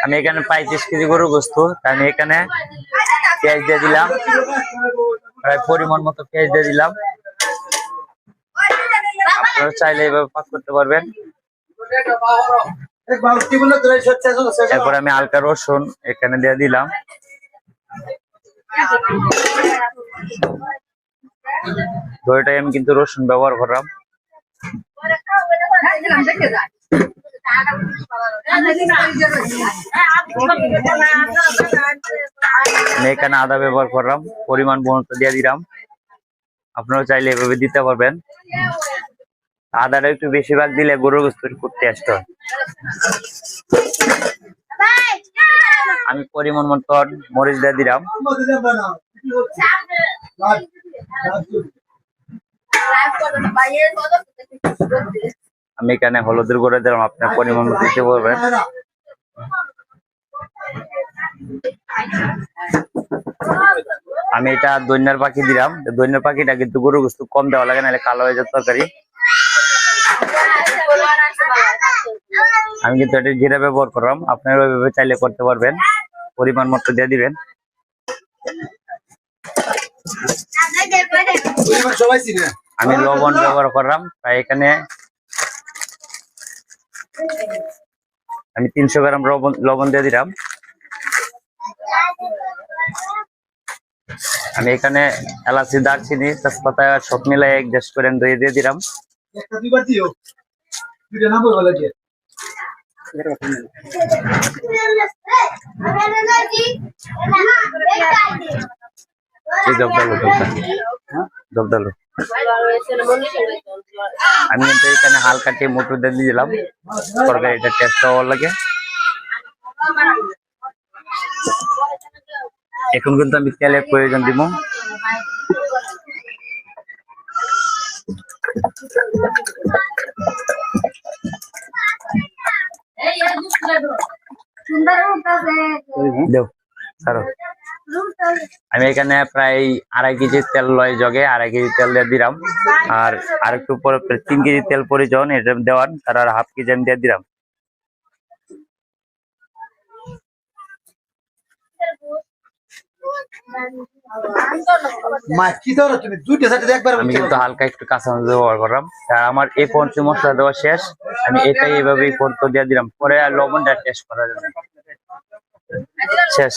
আমি এখানে 35 কেজি গরুর গোশত, আমি এখানে পেঁয়াজ দিয়ে দিলাম, প্রায় পরিমাণ মতো পেঁয়াজ দিয়ে দিলাম। আপনারা চাইলে এইভাবে পাক করতে পারবেন। এরপর আমি হালকা রসুন এখানে দিয়ে দিলাম। দইটাই আমি কিন্তু রসুন ব্যবহার করলাম। আমি এখানে আদা ব্যবহার করলাম, পরিমাণ মতো দিয়ে দিলাম। আপনারা চাইলে এভাবে দিতে পারবেন। আদাটা একটু বেশিরভাগ দিলে গরুর গোশত খুব টেস্ট হয়। আমি পরিমাণ মতো মরিচ দিয়ে দিলাম। আমি এখানে হলুদের গুঁড়ো দিলাম, আপনার পরিমাণ মতো দিতে পারবেন। আমি এটা ধনিয়ার পাখি দিলাম। ধনিয়ার পাখিটা কিন্তু গরুর গোশত কম দেওয়া লাগে, নাহলে কালো হয়ে যায় তরকারি। আমি কিন্তু এটা জিরা ব্যবহার করলাম, আপনারা ওইভাবে চাইলে করতে পারবেন। পরিমাণ মতো দিয়ে দিবেন। আমি লবণ ব্যবহার করলাম, তাই এখানে আমি 300 গ্রাম লবণ দিয়ে দিলাম। আমি এখানে এলাচি, দারচিনি, তেজপাতা সব মিলাই অ্যাডজাস্ট করে দই দিয়ে দিলাম। আমি কিন্তু এখানে হালকা টমেটো দিয়ে দিলাম, তরকারিটা টেস্ট হওয়ার লাগে। এখন কিন্তু আমি তেলের প্রয়োজন দিব। আমি এখানে প্রায় 2.5 কেজি তেল লয় জগে, 2.5 কেজি তেল দিয়ে দিলাম। আর আরেকটু পরে 3 কেজি তেল প্রয়োজন, এটা দেওয়ার তার আর 1/2 কেজি আমি দিয়ে দিলাম। আমি কিন্তু হালকা একটু কাঁচামরিচ ব্যবহার করলাম। আমার এই পর্যন্ত মশলা দেওয়া শেষ। আমি এটাই এইভাবেই পর্যন্ত দিয়ে দিলাম, পরে আর লবণটা টেস্ট করা যাবে শেষ।